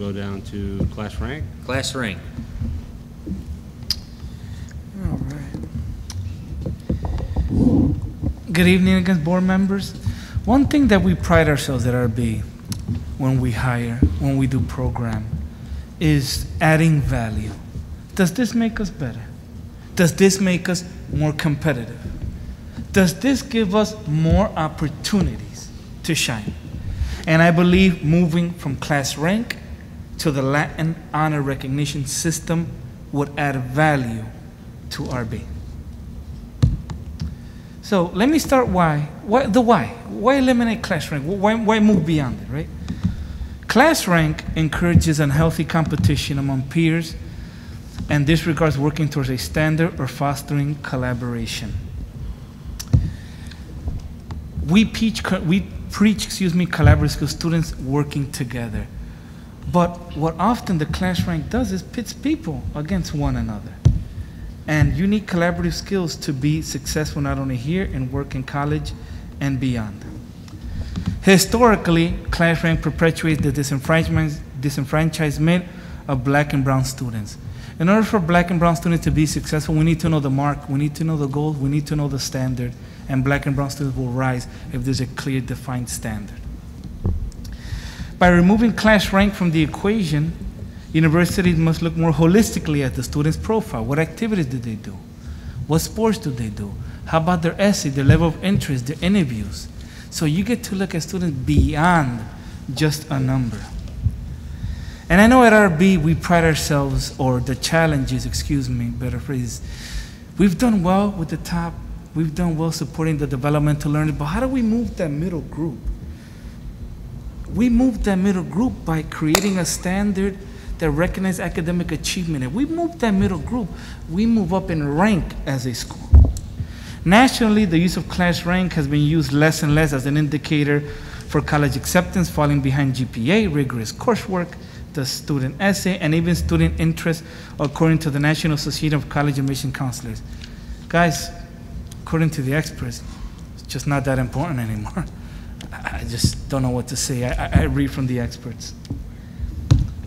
go down to class rank. Class rank. All right. Good evening again, board members. One thing that we pride ourselves at RB when we hire, when we do program, is adding value. Does this make us better? Does this make us more competitive? Does this give us more opportunities to shine? And I believe moving from class rank to the Latin honor recognition system would add value to RB. So let me start why. Why eliminate class rank? Why move beyond it, right? Class rank encourages unhealthy competition among peers and disregards working towards a standard or fostering collaboration. We preach collaborative skills, students working together. But what often the class rank does is pits people against one another. And you need collaborative skills to be successful not only here in work in college and beyond. Historically, class rank perpetuates the disenfranchisement of black and brown students. In order for black and brown students to be successful, we need to know the mark, we need to know the goal, we need to know the standard, and black and brown students will rise if there's a clear, defined standard. By removing class rank from the equation, universities must look more holistically at the student's profile. What activities do they do? What sports do they do? How about their essay, their level of interest, their interviews? So you get to look at students beyond just a number. And I know at RB we pride ourselves, or the challenges, excuse me, better phrase, we've done well with the top, we've done well supporting the developmental learning, but how do we move that middle group? We move that middle group by creating a standard that recognizes academic achievement. If we move that middle group, we move up in rank as a school. Nationally, the use of class rank has been used less and less as an indicator for college acceptance, falling behind GPA, rigorous coursework, the student essay, and even student interest, according to the National Association of College Admission Counselors. Guys, according to the experts, it's just not that important anymore. I just don't know what to say. I read from the experts.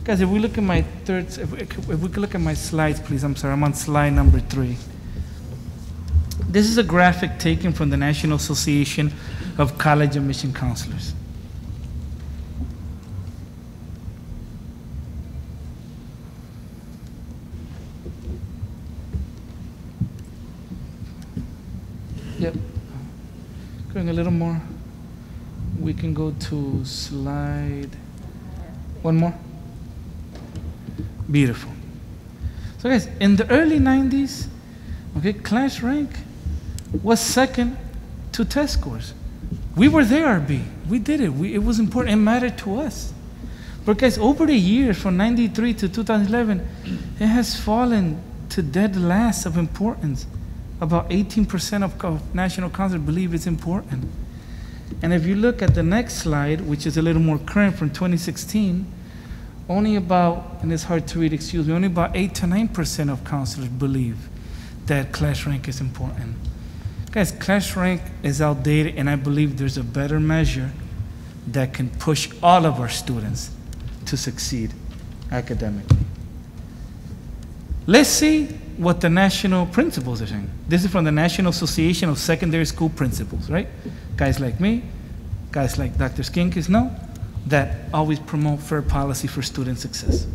Guys, if we look at my if we could look at my slides, please. I'm sorry, I'm on slide number 3. This is a graphic taken from the National Association of College Admission Counselors. Yep. Going a little more. We can go to slide, one more. Beautiful. So guys, in the early 90s, okay, class rank was second to test scores. We were there, RB. We did it. It was important. It mattered to us. But guys, over the years, from 93 to 2011, it has fallen to dead last of importance. About 18% of national counselors believe it's important. And if you look at the next slide, which is a little more current from 2016, only about, and it's hard to read, excuse me, only about 8 to 9% of counselors believe that class rank is important. Guys, class rank is outdated, and I believe there's a better measure that can push all of our students to succeed academically. Let's see what the national principals are saying. This is from the National Association of Secondary School Principals, right? Guys like me, guys like Dr. Skinkis know that always promote fair policy for student success.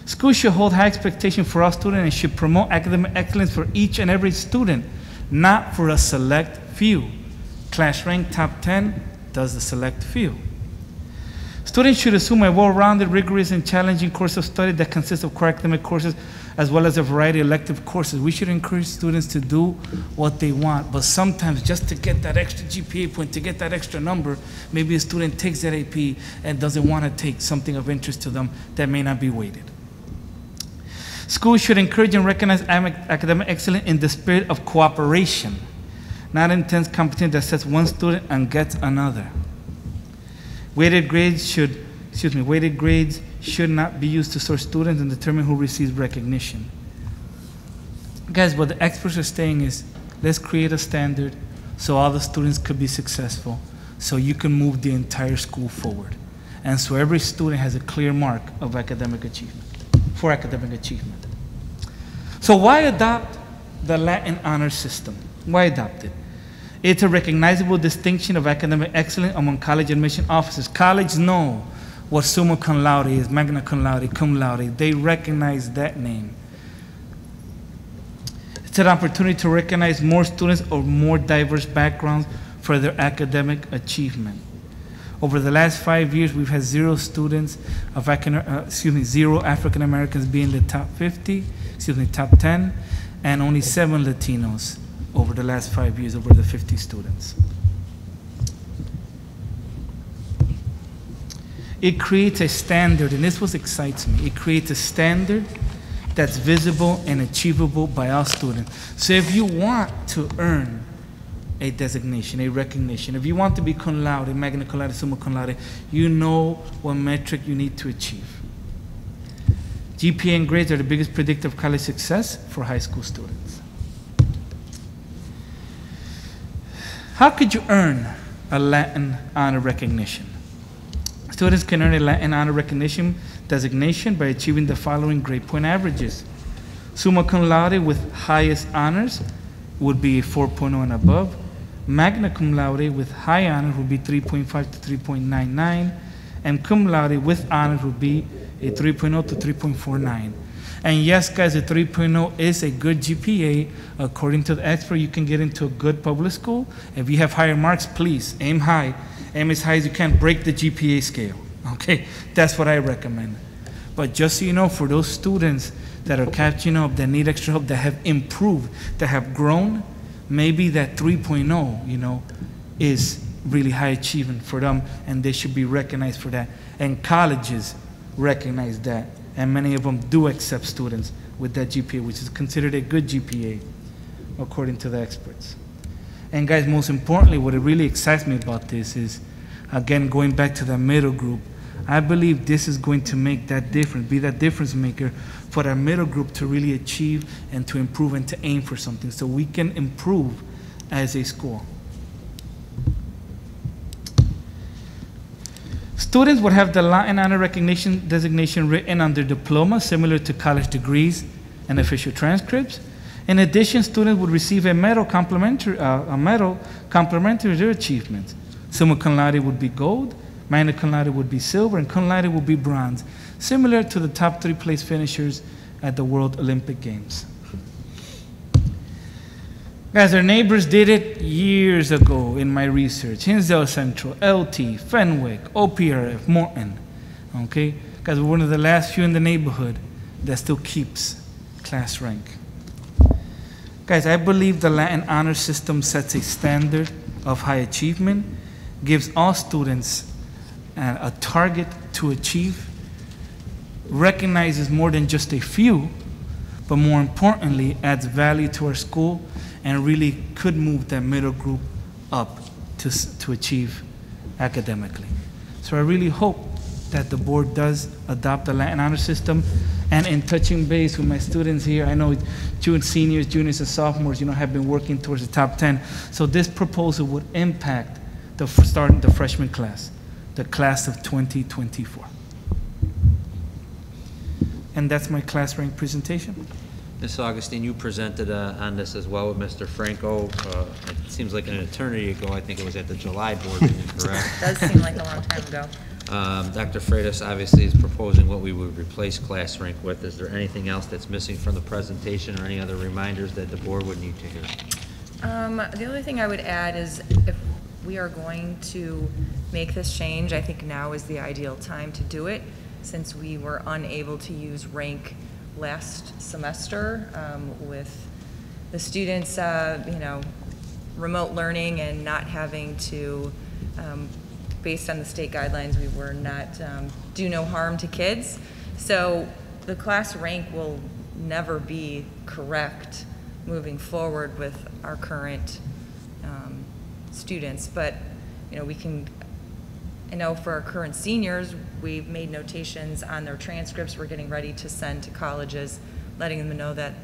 Schools should hold high expectations for all students and should promote academic excellence for each and every student, not for a select few. Class rank top 10 does the select few. Students should assume a well-rounded, rigorous, and challenging course of study that consists of core academic courses as well as a variety of elective courses. We should encourage students to do what they want, but sometimes just to get that extra GPA point, to get that extra number, maybe a student takes that AP and doesn't want to take something of interest to them that may not be weighted. Schools should encourage and recognize academic excellence in the spirit of cooperation, not intense competition that sets one student and gets another. Weighted grades should not be used to sort students and determine who receives recognition. Guys, what the experts are saying is, let's create a standard so all the students could be successful, so you can move the entire school forward. And so every student has a clear mark of academic achievement, for academic achievement. So why adopt the Latin honor system? Why adopt it? It's a recognizable distinction of academic excellence among college admission officers. Colleges know what summa cum laude is, magna cum laude, cum laude. They recognize that name. It's an opportunity to recognize more students of more diverse backgrounds for their academic achievement. Over the last 5 years, we've had zero African Americans be in the top 50, top 10, and only 7 Latinos over the last 5 years, over the 50 students. It creates a standard, and this is what excites me. It creates a standard that's visible and achievable by all students. So if you want to earn a designation, a recognition, if you want to be cum laude, magna cum laude, summa cum laude, you know what metric you need to achieve. GPA and grades are the biggest predictor of college success for high school students. How could you earn a Latin honor recognition? Students can earn a Latin honor recognition designation by achieving the following grade point averages. Summa cum laude with highest honors would be a 4.0 and above. Magna cum laude with high honors would be 3.5 to 3.99. And cum laude with honors would be a 3.0 to 3.49. And yes, guys, a 3.0 is a good GPA. According to the expert, you can get into a good public school. If you have higher marks, please aim high. Aim as high as you can. Break the GPA scale. Okay, that's what I recommend. But just so you know, for those students that are catching up, that need extra help, that have improved, that have grown, maybe that 3.0, is really high achievement for them, and they should be recognized for that. And colleges recognize that, and many of them do accept students with that GPA, which is considered a good GPA, according to the experts. And guys, most importantly, what really excites me about this is, again, going back to the middle group, I believe this is going to make that difference, be that difference maker for our middle group to really achieve and to improve and to aim for something so we can improve as a school. Students would have the Latin honor recognition designation written on their diploma, similar to college degrees and official transcripts. In addition, students would receive a medal complimentary to their achievements. Summa cum laude would be gold, magna cum laude would be silver, and cum laude would be bronze, similar to the top 3 place finishers at the World Olympic Games. Guys, our neighbors did it years ago in my research. Hinsdale Central, LT, Fenwick, OPRF, Morton. Okay? Guys, we're one of the last few in the neighborhood that still keeps class rank. Guys, I believe the Latin honor system sets a standard of high achievement, gives all students a target to achieve, recognizes more than just a few, but more importantly, adds value to our school and really could move that middle group up to achieve academically. So I really hope that the board does adopt the Latin honor system. And in touching base with my students here, I know seniors, juniors, and sophomores, have been working towards the top 10. So this proposal would impact the freshman class, the class of 2024. And that's my class rank presentation. Ms. Augustine, you presented on this as well with Mr. Franco. It seems like an eternity ago. I think it was at the July board meeting, correct? Does seem like a long time ago. Dr. Freitas obviously is proposing what we would replace class rank with. Is there anything else that's missing from the presentation or any other reminders that the board would need to hear? The only thing I would add is if we are going to make this change, I think now is the ideal time to do it, since we were unable to use rank last semester with the students, remote learning and not having to, based on the state guidelines, we were not do no harm to kids. So the class rank will never be correct moving forward with our current students. But we can, I know for our current seniors, we've made notations on their transcripts we're getting ready to send to colleges, letting them know that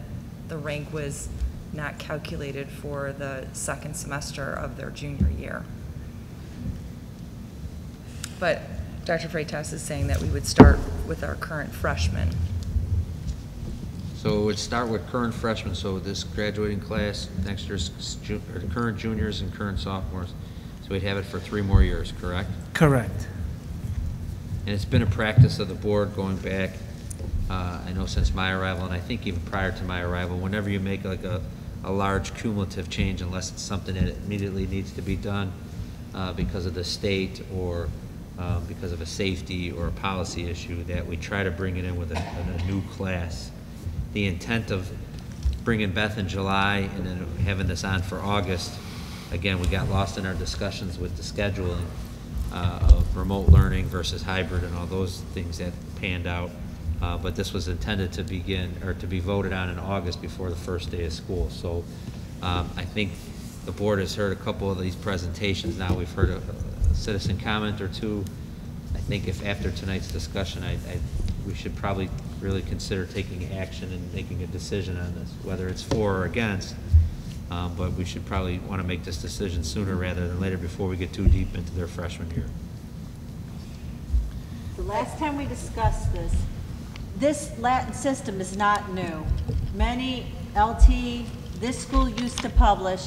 the rank was not calculated for the second semester of their junior year. But Dr. Freitas is saying that we would start with our current freshmen. So it would start with current freshmen, so this graduating class, next year's current juniors and current sophomores. So we'd have it for 3 more years, correct? Correct. And it's been a practice of the board going back, I know since my arrival, and I think even prior to my arrival, whenever you make like a large cumulative change, unless it's something that immediately needs to be done because of the state or because of a safety or a policy issue, that we try to bring it in with a new class. The intent of bringing Beth in July and then having this on for August, again, we got lost in our discussions with the scheduling of remote learning versus hybrid and all those things that panned out. But this was intended to begin, or to be voted on in August before the first day of school. So I think the board has heard a couple of these presentations now. We've heard a citizen comment or two. I think if after tonight's discussion, we should probably really consider taking action and making a decision on this, whether it's for or against. But we should probably want to make this decision sooner rather than later before we get too deep into their freshman year. The last time we discussed this Latin system is not new. Many this school used to publish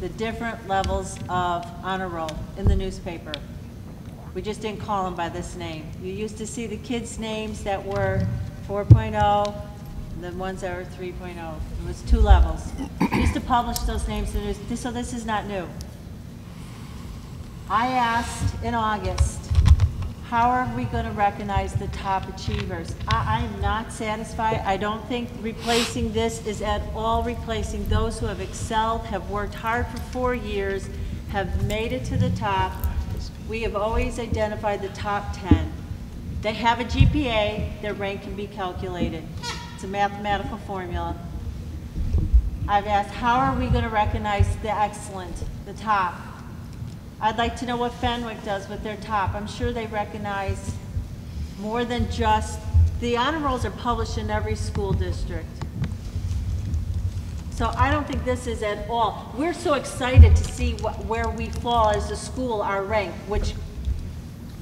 the different levels of honor roll in the newspaper. We just didn't call them by this name. You used to see the kids' names that were 4.0, the ones that were 3.0. It was 2 levels. We used to publish those names in the news, so this is not new. I asked in August, how are we going to recognize the top achievers? I'm not satisfied. I don't think replacing this is at all replacing those who have excelled, have worked hard for 4 years, have made it to the top. We have always identified the top 10. They have a GPA, their rank can be calculated. It's a mathematical formula. I've asked, how are we going to recognize the excellent, the top? I'd like to know what Fenwick does with their top. I'm sure they recognize more than just, the honor rolls are published in every school district. So I don't think this is at all. We're so excited to see where we fall as a school, our rank, which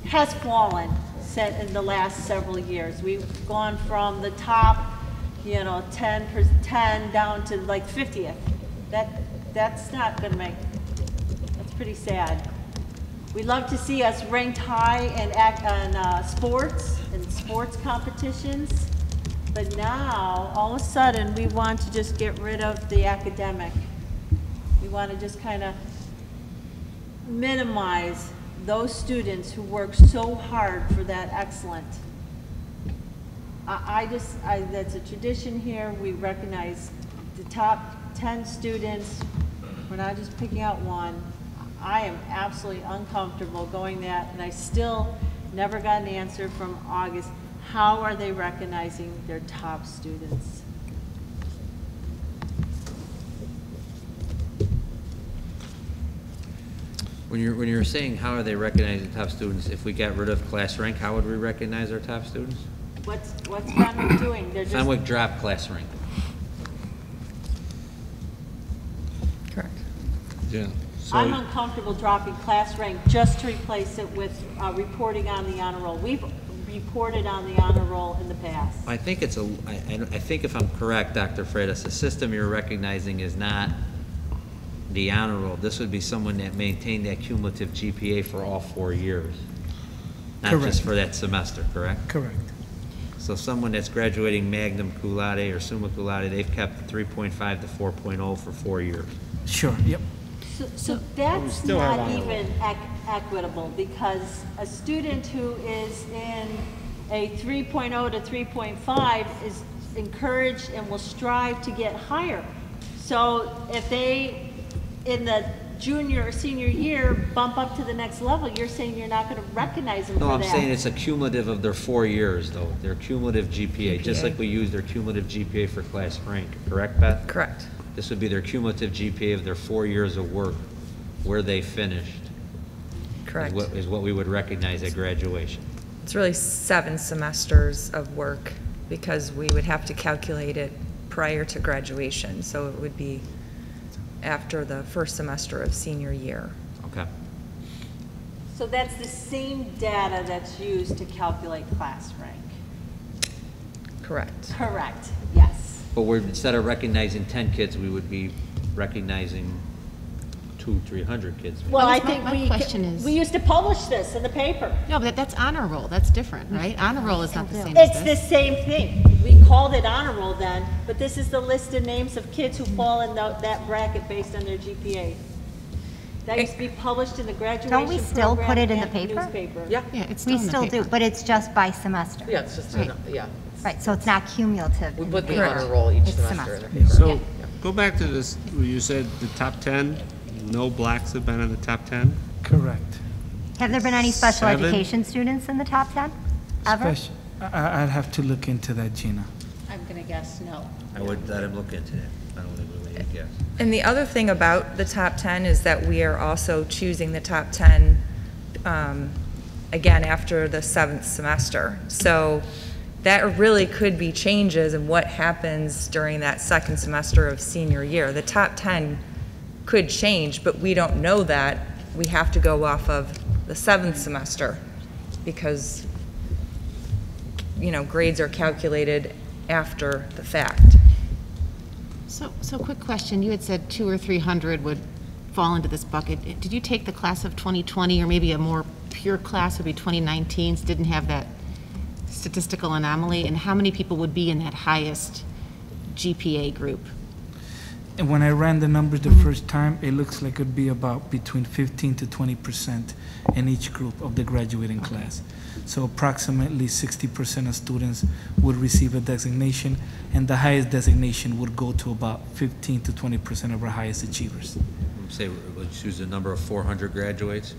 has fallen in the last several years. We've gone from the top, 10 down to like 50th. That's not going to make, that's pretty sad. We'd love to see us ranked high in sports and sports competitions, but now all of a sudden we want to just get rid of the academic. We want to just kind of minimize those students who work so hard for that excellent. That's a tradition here. We recognize the top 10 students. We're not just picking out one. I am absolutely uncomfortable going that, and I still never got an answer from August. How are they recognizing their top students? When you're saying how are they recognizing top students, if we got rid of class rank, how would we recognize our top students? What's Fenwick doing? They're just Fenwick dropped class rank. Correct. Yeah. I'm uncomfortable dropping class rank just to replace it with reporting on the honor roll. We've reported on the honor roll in the past. I think it's I think if I'm correct, Dr. Freitas, the system you're recognizing is not the honor roll. This would be someone that maintained that cumulative GPA for all 4 years, not Correct. just for that semester, correct? Correct. So someone that's graduating magna cum laude or summa cum laude, they've kept 3.5 to 4.0 for 4 years. Sure, yep. So that's still have not honor even equitable, because a student who is in a 3.0 to 3.5 is encouraged and will strive to get higher. So if they, in the junior or senior year, bump up to the next level, you're saying you're not going to recognize them No, for I'm that. saying it's a cumulative of their 4 years, though, their cumulative GPA, just like we use their cumulative GPA for class rank, correct, Beth? Correct. This would be their cumulative GPA of their 4 years of work, where they finished. Correct. Is what we would recognize at graduation. It's really 7 semesters of work, because we would have to calculate it prior to graduation. So it would be after the first semester of senior year. Okay. So that's the same data that's used to calculate class rank? Correct. Correct, yes. But we're, instead of recognizing 10 kids, we would be recognizing 200-300 kids. maybe. Well, I guess my- think my question is- we used to publish this in the paper. No, but that's honor roll, that's different, right? Honor roll is not the same as It's the this. same thing. We called it honor roll then, but this is the list of names of kids who fall in that bracket based on their GPA. That used to be published in the graduation Don't we still program put it in the and paper? newspaper. Yeah, Yeah, it's still We in the still do, paper. but it's just by semester. yeah, it's just, Right. yeah. Right, so it's not cumulative. We in put the paper. honor roll each It's semester in the paper. So, go back to this, where you said the top 10, no blacks have been in the top 10? Correct. Have there been any special 7? education students in the top 10? Ever? I'd have to look into that, Gina. I'm gonna guess no. I would let him look into that. I don't think we would guess. And the other thing about the top 10 is that we are also choosing the top 10, again, after the 7th semester. So that really could be changes in what happens during that 2nd semester of senior year. The top 10 could change, but we don't know that. We have to go off of the 7th semester because, you know, grades are calculated after the fact. So quick question, you had said 200 or 300 would fall into this bucket. Did you take the class of 2020, or maybe a more pure class would be 2019s, didn't have that statistical anomaly? And how many people would be in that highest GPA group? And when I ran the numbers the first time, it looks like it'd be about between 15 to 20% in each group of the graduating class. So approximately 60% of students would receive a designation, and the highest designation would go to about 15 to 20% of our highest achievers. Say, we'll choose a number of 400 graduates.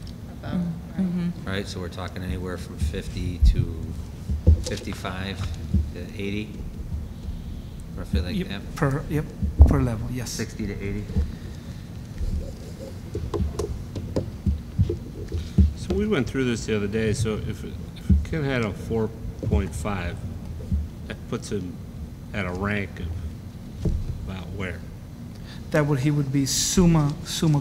Right, so we're talking anywhere from 50 to 55 to 80, roughly like Yep, that. per level, yes. 60 to 80. So we went through this the other day, so if a kid had a 4.5, that puts him at a rank of about where? He would be summa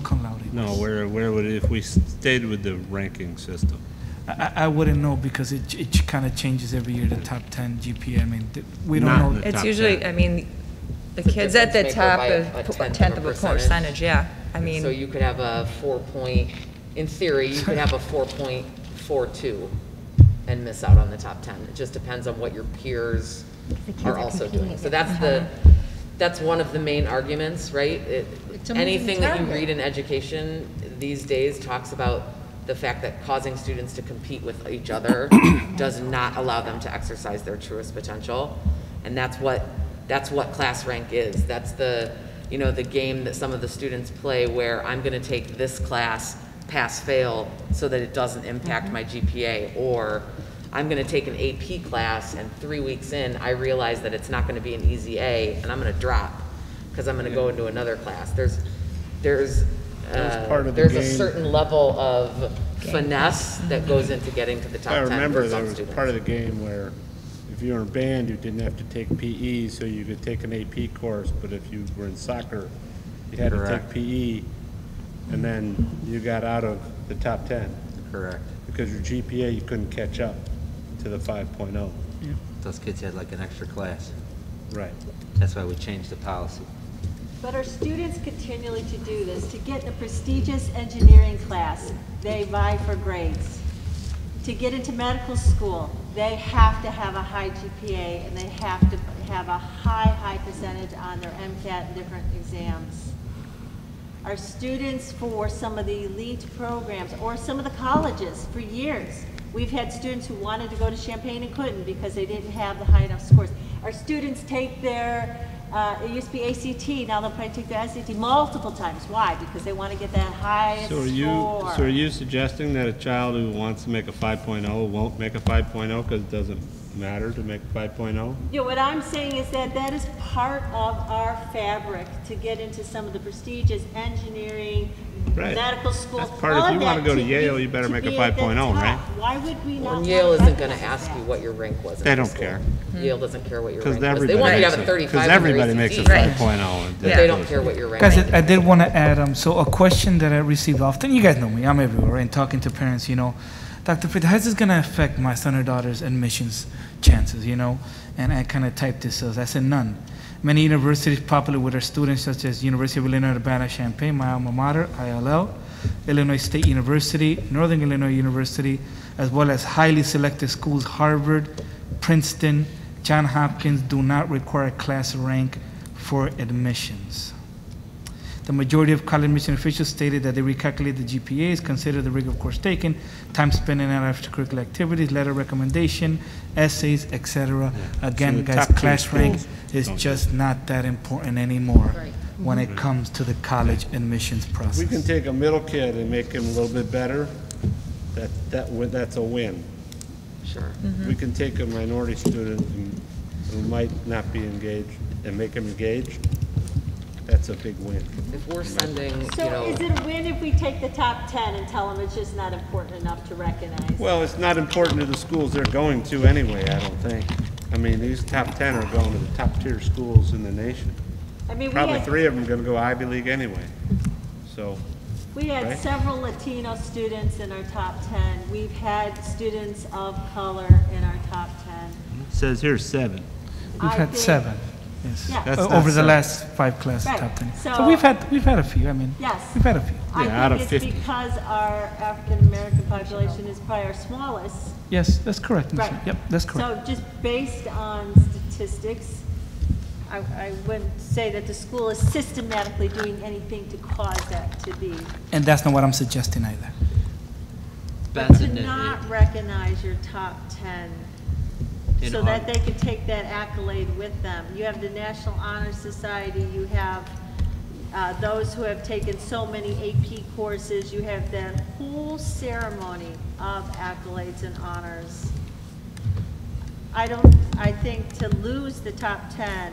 cum laude. No, where would, if we stayed with the ranking system? I wouldn't know because it kind of changes every year, the top 10 GPA. I mean, we don't Not know. in the It's top usually, 10. I mean, the It's a kids at the difference maker top by of a a tenth tenth of of a a percentage, yeah. I So mean, you could have a 4 point, in theory, you could have a 4.42 and miss out on the top 10. It just depends on what your peers The kids are are also competing doing. So against that's one of the main arguments, right? Anything that you read in education these days talks about the fact that causing students to compete with each other does not allow them to exercise their truest potential. And that's what class rank is. That's the game that some of the students play where I'm gonna take this class pass fail so that it doesn't impact my GPA, or I'm gonna take an AP class and 3 weeks in, I realize that it's not gonna be an easy A and I'm gonna drop because I'm gonna go into another class. There's part of the there's a game. certain level of finesse that goes into getting to the top I 10 remember for there some was students. part of the game where if you were in band, you didn't have to take PE, so you could take an AP course, but if you were in soccer, you had to Correct. take PE, and then you got out of the top 10, Correct. because your GPA, you couldn't catch up to the 5.0. Those kids had like an extra class. Right. That's why we changed the policy. But our students continually to do this. To get in a prestigious engineering class, they vie for grades. To get into medical school, they have to have a high GPA and they have to have a high percentage on their MCAT and different exams. Our students for some of the elite programs or some of the colleges for years, we've had students who wanted to go to Champaign and couldn't because they didn't have the high enough scores. Our students take their it used to be ACT, now they'll probably take their SAT multiple times. Why? Because they want to get that highest So score. are you suggesting that a child who wants to make a 5.0 won't make a 5.0 because it doesn't matter to make 5.0? Yeah, what I'm saying is that that is part of our fabric to get into some of the prestigious engineering, Right. medical schools. That's part all of- if of you wanna that go to be- Yale, you better make a be at the 5.0, right? top. Why would we not? Well, Yale want isn't gonna recognize ask you that? what your rank was in They high don't school. care. Yale doesn't care what your Because rank was. They everybody want you to makes have a it. 35 Because on your everybody makes a ACT. 5.0. and They don't care what your rank Guys, is. I did want to add, so a question that I receive often, you guys know me, I'm everywhere, right? And talking to parents, Dr. Fritz, how's this going to affect my son or daughter's admissions chances, And I kind of typed this as, I said, none. Many universities popular with their students, such as University of Illinois Urbana-Champaign, my alma mater, ILL, Illinois State University, Northern Illinois University, as well as highly selected schools, Harvard, Princeton, Johns Hopkins, do not require a class rank for admissions. The majority of college admission officials stated that they recalculate the GPAs, consider the rigor of course taken, time spent in extracurricular activities, letter recommendation, essays, etc. Again, So the guys, top tier class rank schools is don't just not that important anymore Right. when it comes to the college admissions process. We can take a middle kid and make him a little bit better, that's a win. Sure. We can take a minority student who might not be engaged and make him engaged, that's a big win. If we're sending, So is it a win if we take the top 10 and tell them it's just not important enough to recognize? Well, it's not important to the schools they're going to anyway, I don't think. I mean, these top 10 are going to the top tier schools in the nation. I mean, Probably 3 of them are going to go Ivy League anyway, so. we had right? several Latino students in our top 10. We've had students of color in our top 10. It says here 7. We've I had think- 7, yes. Yeah. That's Over the seven. last 5 classes, Right. top 10. So- So we've had a few, Yes. we've had a few. Yeah, out I of think 50. it's because our African-American population is probably our smallest. Yes, that's correct, Ms. Right. Yep, that's correct. So just based on statistics, I wouldn't say that the school is systematically doing anything to cause that to be. And that's not what I'm suggesting either. But Beth, to and not recognize your top 10 In so Aug- that they can take that accolade with them. You have the National Honor Society, you have those who have taken so many AP courses, you have that whole ceremony of accolades and honors. I think to lose the top 10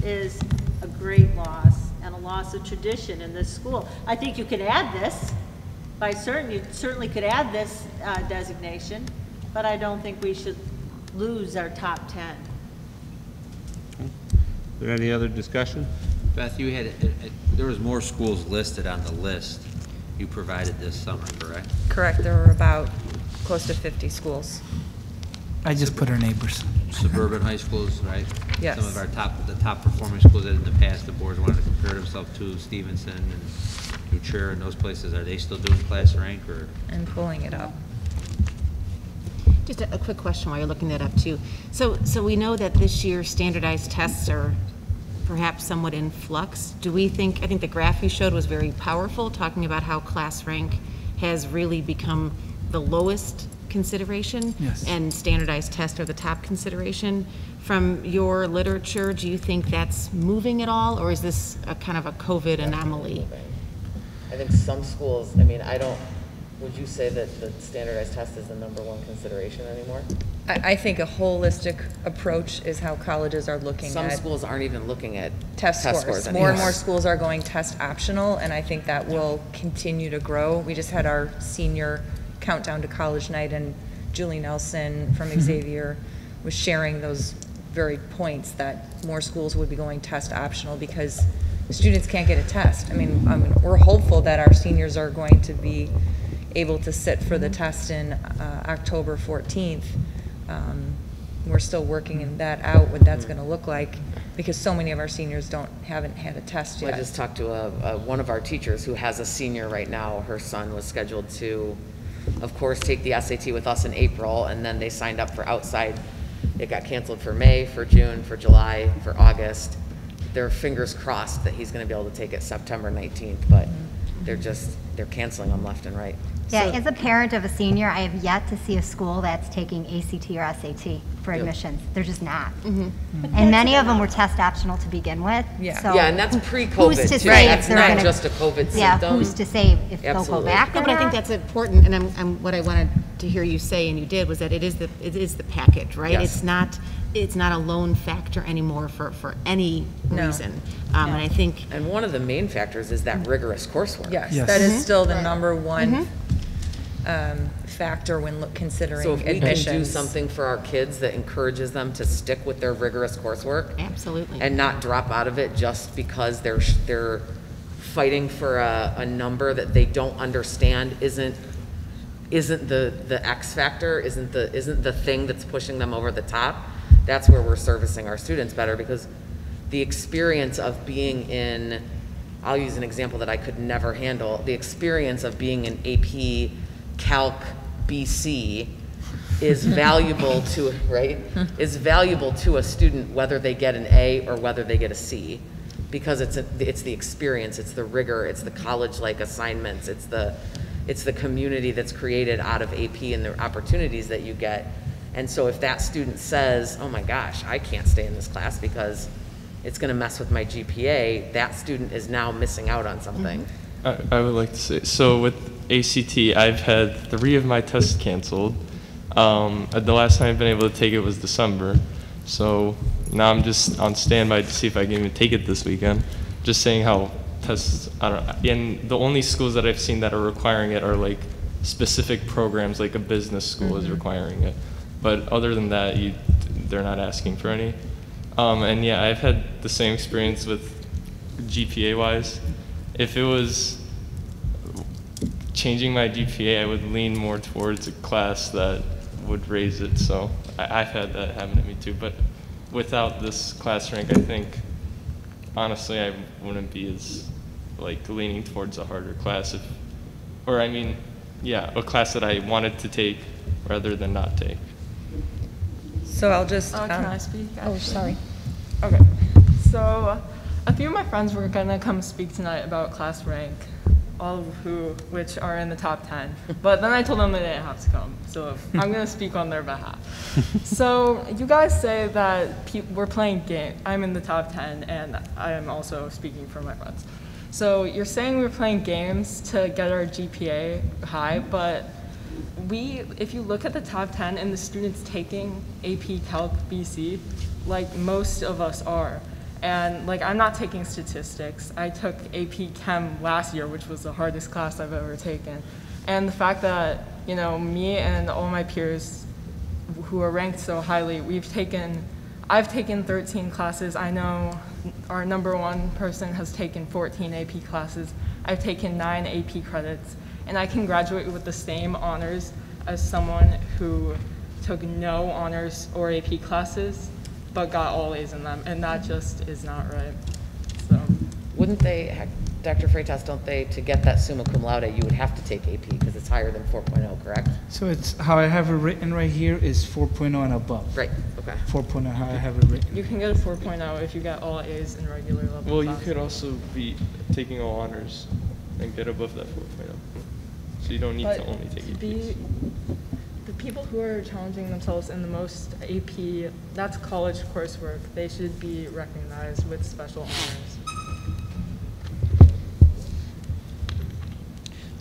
is a great loss and a loss of tradition in this school. I think you could add this, you certainly could add this designation, but I don't think we should lose our top 10. Is there any other discussion? Beth, you had, there was more schools listed on the list you provided this summer, correct? Correct, there were about close to 50 schools. I just put our neighbors. Suburban high schools, right? Yes. Some of the top performing schools that in the past the boards wanted to compare themselves to, Stevenson and New Trier and those places, are they still doing class rank or? And pulling it up. Just a quick question while you're looking that up too. So we know that this year standardized tests are perhaps somewhat in flux. Do we think, I think the graph you showed was very powerful, talking about how class rank has really become the lowest consideration. Yes. And standardized tests are the top consideration. From your literature, do you think that's moving at all, or is this a kind of a COVID anomaly? I think some schools, would you say that the standardized test is the #1 consideration anymore? I think a holistic approach is how colleges are looking Some at schools aren't even looking at test scores. anymore. More and more schools are going test optional, and I think that will continue to grow. We just had our senior countdown to college night, and Julie Nelson from Xavier was sharing those very points that more schools would be going test optional because students can't get a test. I mean, we're hopeful that our seniors are going to be able to sit for the test in October 14th. We're still working that out, what that's going to look like, because so many of our seniors haven't had a test yet. I just talked to one of our teachers who has a senior right now. Her son was scheduled to, of course, take the SAT with us in April, and then they signed up for outside. It got canceled for May, for June, for July, for August. Their fingers crossed that he's going to be able to take it September 19th, but they're canceling them left and right. Yeah, as a parent of a senior, I have yet to see a school that's taking ACT or SAT for Yep. admissions. They're just not. But And many that's of them were test optional to begin with. Yeah. So Yeah, and that's who's pre-COVID to too. say if That's they're not gonna- just a COVID Yeah, symptom. who's to say if they'll go Absolutely. back No, or but I think not? that's important, and what I want to to hear you say, and you did, was that it is the package, right? Yes. It's not a lone factor anymore for any reason. And I think, And one of the main factors is that rigorous coursework. Yes, Yes. that is still the number one factor when considering So if we admissions. can do something for our kids that encourages them to stick with their rigorous coursework absolutely. and not drop out of it just because they're fighting for a number that they don't understand isn't the X factor, isn't the thing that's pushing them over the top, that's where we're servicing our students better, because the experience of being in, I'll use an example that I could never handle, the experience of being in AP Calc BC is valuable to, right? Is valuable to a student whether they get an A or whether they get a C, because it's the experience, it's the rigor, it's the college-like assignments, it's the community that's created out of AP and the opportunities that you get. And so if that student says, oh my gosh, I can't stay in this class because it's going to mess with my GPA, that student is now missing out on something. I would like to say, so with ACT, I've had 3 of my tests canceled. The last time I've been able to take it was December. So now I'm just on standby to see if I can even take it this weekend. Just saying how tests, I don't know, and the only schools that I've seen that are requiring it are like specific programs, like a business school is requiring it. But other than that, they're not asking for any. And yeah, I've had the same experience with GPA-wise. If it was changing my GPA, I would lean more towards a class that would raise it. So I've had that happen to me too. But without this class rank, I think, honestly, I wouldn't be as like leaning towards a harder class. A class that I wanted to take rather than not take. So I'll just. Can I speak? Oh, sorry. Okay. So a few of my friends were gonna come speak tonight about class rank, all of which are in the top 10. But then I told them they didn't have to come. So I'm gonna speak on their behalf. So you guys say that we're playing game. I'm in the top 10, and I am also speaking for my friends. So you're saying we're playing games to get our GPA high, but if you look at the top 10 and the students taking AP Calc BC, like most of us are. And like, I'm not taking statistics. I took AP Chem last year, which was the hardest class I've ever taken. And the fact that, me and all my peers who are ranked so highly, I've taken 13 classes. I know our number 1 person has taken 14 AP classes. I've taken 9 AP credits, and I can graduate with the same honors as someone who took no honors or AP classes, but got all A's in them, and that just is not right. So, Wouldn't they, Dr. Freitas, don't they, to get that summa cum laude, you would have to take AP because it's higher than 4.0, correct? So it's, how I have it written right here is 4.0 and above. Right, okay. 4.0, how I have it written. you can get a 4.0 if you get all A's in regular level Well, you classes. could also be taking all honors and get above that 4.0. So you don't need to only take APs. The people who are challenging themselves in the most AP, that's college coursework, they should be recognized with special honors.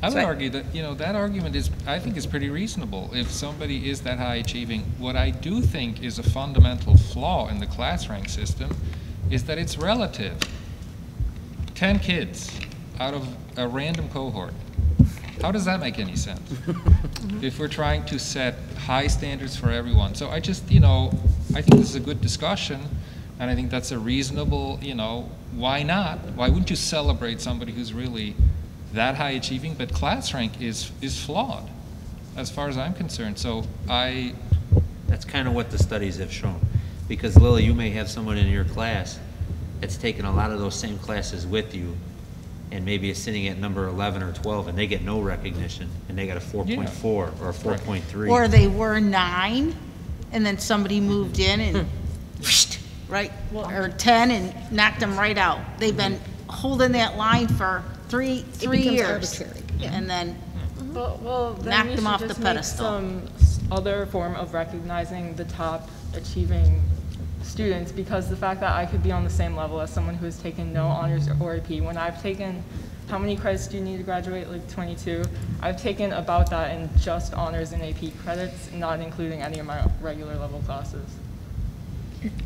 I would argue that, that argument I think is pretty reasonable. If somebody is that high achieving, what I do think is a fundamental flaw in the class rank system is that it's relative. 10 kids out of a random cohort. How does that make any sense? If we're trying to set high standards for everyone. So I just, I think this is a good discussion, and I think that's a reasonable, why not? Why wouldn't you celebrate somebody who's really that high achieving? But class rank is flawed, as far as I'm concerned. So That's kind of what the studies have shown. Because Lily, you may have someone in your class that's taken a lot of those same classes with you, and maybe is sitting at number 11 or 12, and they get no recognition, and they got a 4.4 or a 4.3. Or they were 9, and then somebody moved in and, right, or 10 and knocked them right out. They've been holding that line for three years. And then Well, then knocked we them should off the just make pedestal. some other form of recognizing the top achieving students, because the fact that I could be on the same level as someone who has taken no honors or AP, when I've taken, how many credits do you need to graduate? Like 22. I've taken about that in just honors and AP credits, not including any of my regular level classes.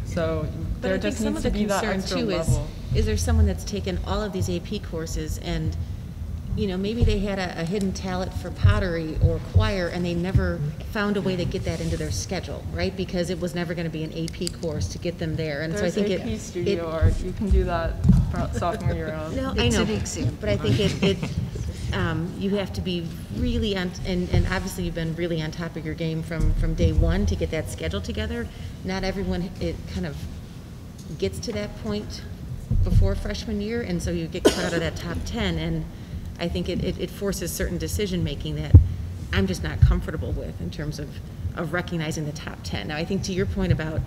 So But there I think just some needs of to the be that concern extra too level. is there someone that's taken all of these AP courses and, you know, maybe they had a hidden talent for pottery or choir and they never found a way to get that into their schedule, right? Because it was never going to be an AP course to get them there. And There's so I think AP studio art. You can do that sophomore year out. No, I know, but I think you have to be really on, and obviously you've been really on top of your game from day one to get that schedule together. Not everyone, it kind of gets to that point before freshman year, and so you get cut out of that top 10, and I think it forces certain decision-making that I'm just not comfortable with in terms of recognizing the top 10. Now, I think to your point about,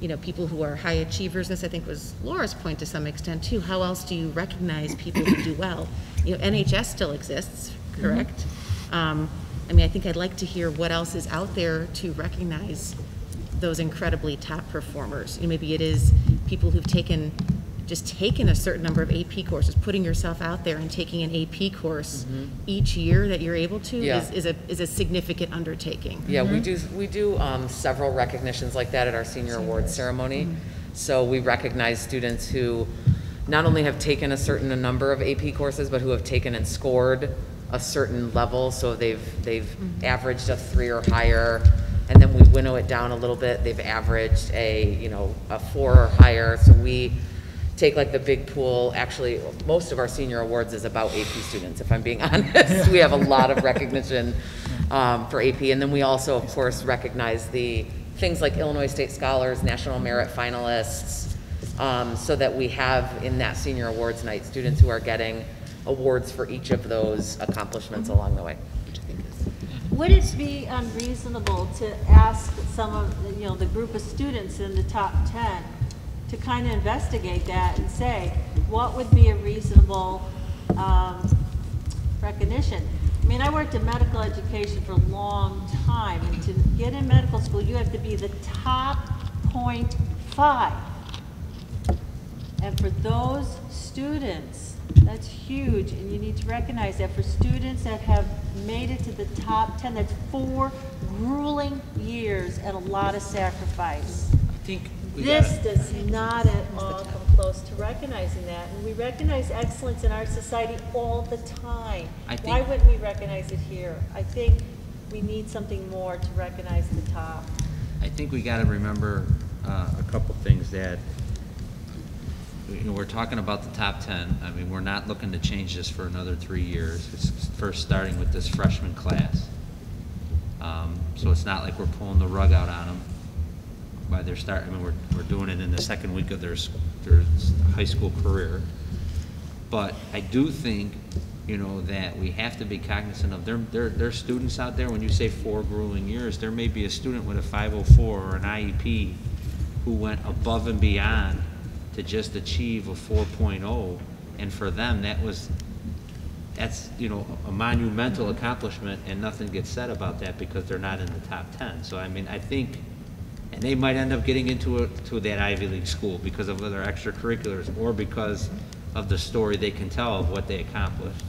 you know, people who are high achievers, this I think was Laura's point to some extent too. How else do you recognize people who do well? You know, NHS still exists, correct? I mean, I think I'd like to hear what else is out there to recognize those incredibly top performers. You know, maybe it is people who've taken a certain number of AP courses, putting yourself out there and taking an AP course each year that you're able to is a significant undertaking. Yeah, we do several recognitions like that at our senior awards ceremony. So we recognize students who not only have taken a certain number of AP courses, but who have taken and scored a certain level. So they've averaged a 3 or higher, and then we winnow it down a little bit. They've averaged a 4 or higher. So we take like the big pool. Actually, most of our senior awards is about AP students, if I'm being honest. We have a lot of recognition for AP. And then we also, of course, recognize the things like Illinois State Scholars, National Merit Finalists, so that we have in that senior awards night students who are getting awards for each of those accomplishments along the way. Would it be unreasonable to ask some of, the group of students in the top 10 to kind of investigate that and say, what would be a reasonable recognition? I mean, I worked in medical education for a long time, and to get in medical school, you have to be the top 0.5. And for those students, that's huge, and you need to recognize that for students that have made it to the top 10, that's 4 grueling years and a lot of sacrifice. I think This does not at all come close to recognizing that, and we recognize excellence in our society all the time. Why wouldn't we recognize it here? I think we need something more to recognize the top. I think we got to remember a couple things that, we're talking about the top 10. I mean, we're not looking to change this for another 3 years. It's first starting with this freshman class. So it's not like we're pulling the rug out on them by their start. I mean, we're doing it in the second week of their high school career. But I do think, that we have to be cognizant of their students out there. When you say 4 grueling years, there may be a student with a 504 or an IEP who went above and beyond to just achieve a 4.0, and for them that's a monumental accomplishment, and nothing gets said about that because they're not in the top 10. So I mean, I think, and they might end up getting into that Ivy League school because of their extracurriculars or because of the story they can tell of what they accomplished,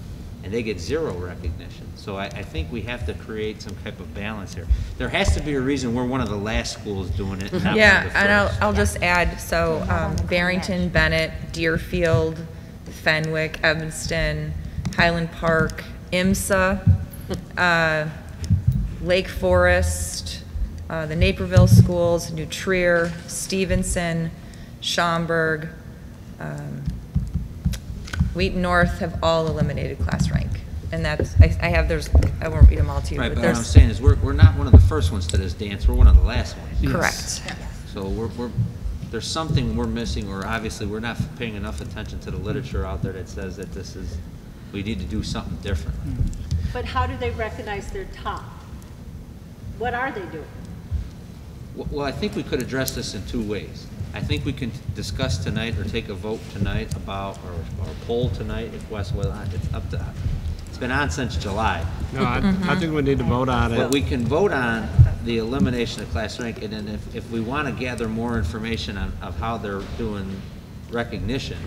and they get 0 recognition. So I think we have to create some type of balance here. There has to be a reason we're one of the last schools doing it. Not Yeah, one of the and first. I'll just add, so Barrington, Bennett, Deerfield, Fenwick, Evanston, Highland Park, IMSA, Lake Forest, the Naperville schools, New Trier, Stevenson, Schaumburg, Wheaton North have all eliminated class rank. And that's, I won't read them all to you. Right, but what there's- I'm saying is we're not one of the first ones to this dance, we're one of the last ones. Correct. So there's something we're missing, or obviously we're not paying enough attention to the literature out there that says that we need to do something different. But how do they recognize their top? What are they doing? Well, I think we could address this in 2 ways. I think we can discuss tonight or take a vote tonight about, or poll tonight if it's been on since July. No, I think we need to vote on it. But we can vote on the elimination of class rank, and then if we want to gather more information of how they're doing recognition,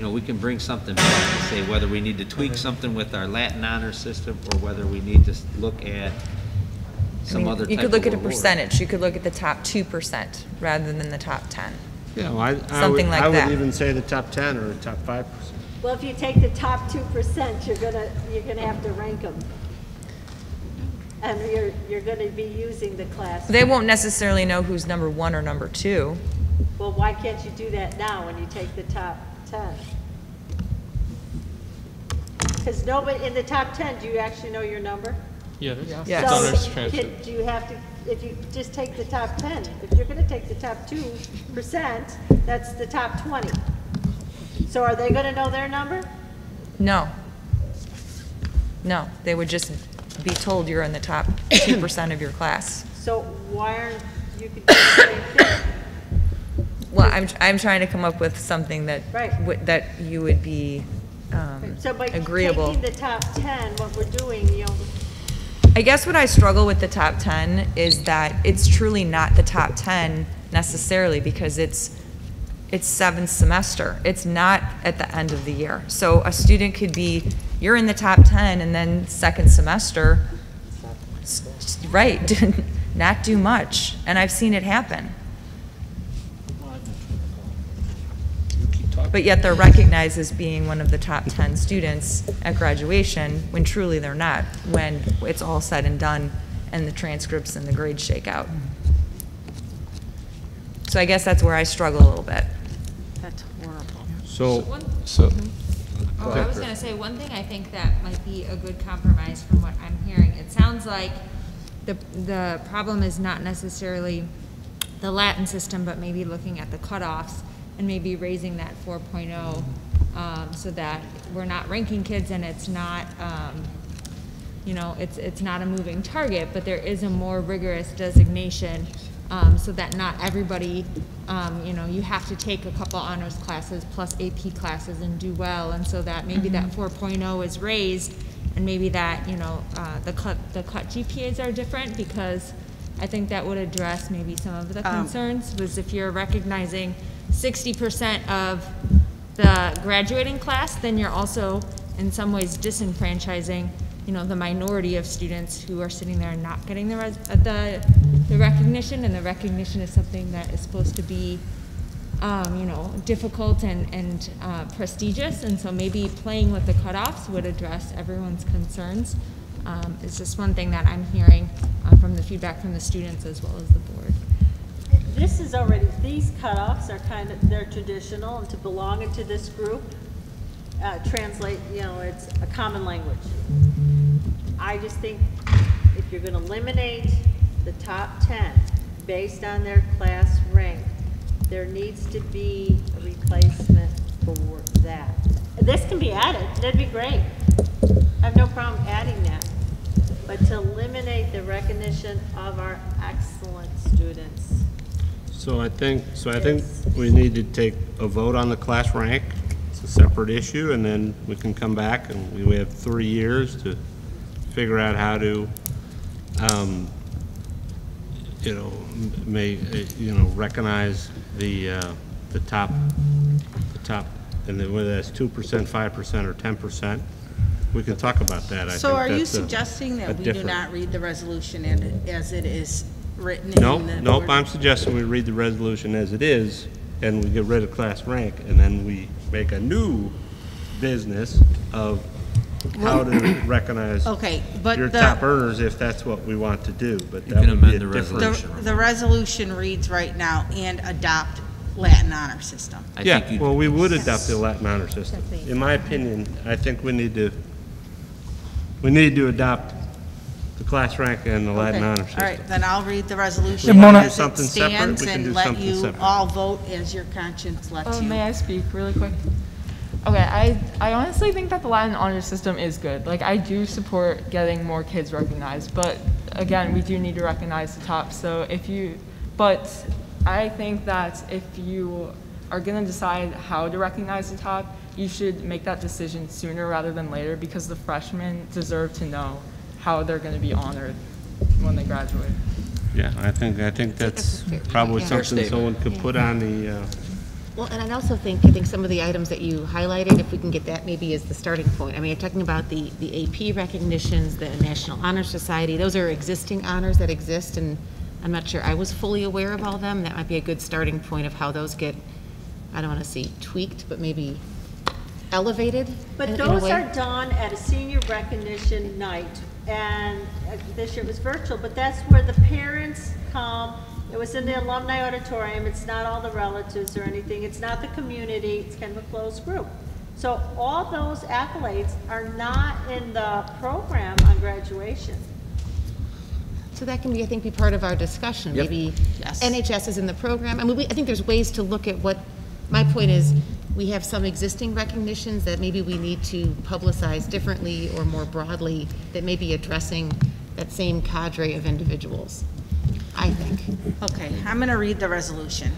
we can bring something back and say whether we need to tweak something with our Latin honor system or whether we need to look at some other type of You could look at a reward. percentage. You could look at the top 2% rather than the top 10. Yeah, well, I Something like that. would even say the top 10 or the top 5%. Well, if you take the top 2%, you're gonna have to rank them. And you're gonna be using the class. They won't necessarily know who's number 1 or number 2. Well, why can't you do that now when you take the top 10? Because nobody, in the top 10, do you actually know your number? Yeah, that's Yes. it's on our So, transcript. do you have to, if you just take the top 10, if you're gonna take the top 2%, that's the top 20. So are they gonna know their number? No. No, they would just be told you're in the top 2% of your class. So why aren't, you could do the same thing? Well, I'm trying to come up with something that, Right. that you would be So by agreeable. taking the top 10, what we're doing, I guess what I struggle with the top 10 is that it's truly not the top 10 necessarily because it's 7th semester. It's not at the end of the year. So a student could be, you're in the top 10 and then 2nd semester, right, not do much. And I've seen it happen. But yet they're recognized as being one of the top 10 students at graduation when truly they're not, when it's all said and done and the transcripts and the grades shake out. So I guess that's where I struggle a little bit. that's horrible. So, Oh, I was gonna say, one thing I think that might be a good compromise from what I'm hearing, it sounds like the problem is not necessarily the Latin system, but maybe looking at the cutoffs and maybe raising that 4.0 so that we're not ranking kids and it's not, it's not a moving target, but there is a more rigorous designation so that not everybody, you have to take a couple honors classes plus AP classes and do well, and so that maybe that 4.0 is raised, and maybe that, the cut GPAs are different, because I think that would address maybe some of the concerns, was if you're recognizing 60% of the graduating class, then you're also in some ways disenfranchising, the minority of students who are sitting there and not getting the recognition, and the recognition is something that is supposed to be, difficult and prestigious, and so maybe playing with the cutoffs would address everyone's concerns. It's just one thing that I'm hearing from the feedback from the students as well as the board. This is already, these cutoffs are they're traditional, and to belong into this group, translate, it's a common language. I just think if you're gonna eliminate the top 10 based on their class rank, there needs to be a replacement for that. This can be added, that'd be great. I have no problem adding that. But to eliminate the recognition of our excellent students. So I think we need to take a vote on the class rank. It's a separate issue, and then we can come back and we have 3 years to figure out how to, recognize the top, and then whether that's 2%, 5%, or 10%. We can talk about that. So are you suggesting that we do not read the resolution as it is written in the Nope, board? I'm suggesting we read the resolution as it is, and we get rid of class rank, and then we make a new business of how to recognize Okay, but your top earners if that's what we want to do, but You that can would be a amend the different. resolution. The resolution reads right now, and adopt Latin honor system. Yeah, well, we would adopt the Latin honor system. In my opinion, I think we need to adopt the class rank and the Latin honor system. All right, then I'll read the resolution If you wanna do as it something separate, stands we can and do let something you separate. all vote as your conscience lets you. May I speak really quick? Okay, I honestly think that the Latin honor system is good. Like, I do support getting more kids recognized, but again, we do need to recognize the top. So but I think that if you are gonna decide how to recognize the top, you should make that decision sooner rather than later, because the freshmen deserve to know how they're gonna be honored when they graduate. Yeah, I think that's probably Fair something statement. someone could put on the Well, and I also think, I think some of the items that you highlighted, if we can get that maybe as the starting point. I mean, you're talking about the AP recognitions, the National Honor Society, those are existing honors that exist, and I'm not sure I was fully aware of all of them. That might be a good starting point of how those get, I don't want to say tweaked, but maybe elevated But in a those way. are done at a senior recognition night, and this year it was virtual, but that's where the parents come. It was in the alumni auditorium. It's not all the relatives or anything. It's not the community. It's kind of a closed group. So all those accolades are not in the program on graduation. So that can be, I think, be part of our discussion. Yep. Maybe Yes. NHS is in the program. I mean, I think there's ways to look at what, my point is, we have some existing recognitions that maybe we need to publicize differently or more broadly that may be addressing that same cadre of individuals, I think. Okay, I'm going to read the resolution.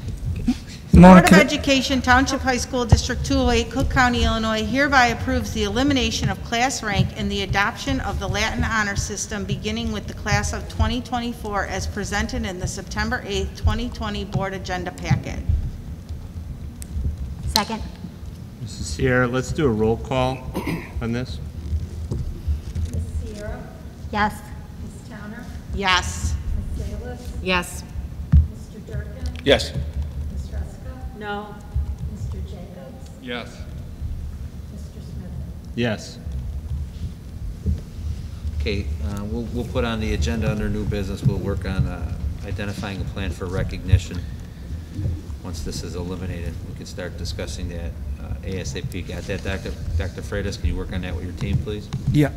Mona, Board of Education, Township High School, District 208, Cook County, Illinois, hereby approves the elimination of class rank and the adoption of the Latin honor system beginning with the class of 2024 as presented in the September 8th, 2020 board agenda packet. Second. Mrs. Sierra, let's do a roll call on this. Ms. Sierra? Yes. Ms. Towner? Yes. Ms. Salas? Yes. Mr. Durkin? Yes. Ms. Ruska? No. Mr. Jacobs? Yes. Mr. Smith? Yes. Okay, we'll put on the agenda under new business, we'll work on identifying a plan for recognition. Once this is eliminated, we can start discussing that ASAP. Got that, Dr. Freitas? Can you work on that with your team, please? Yeah.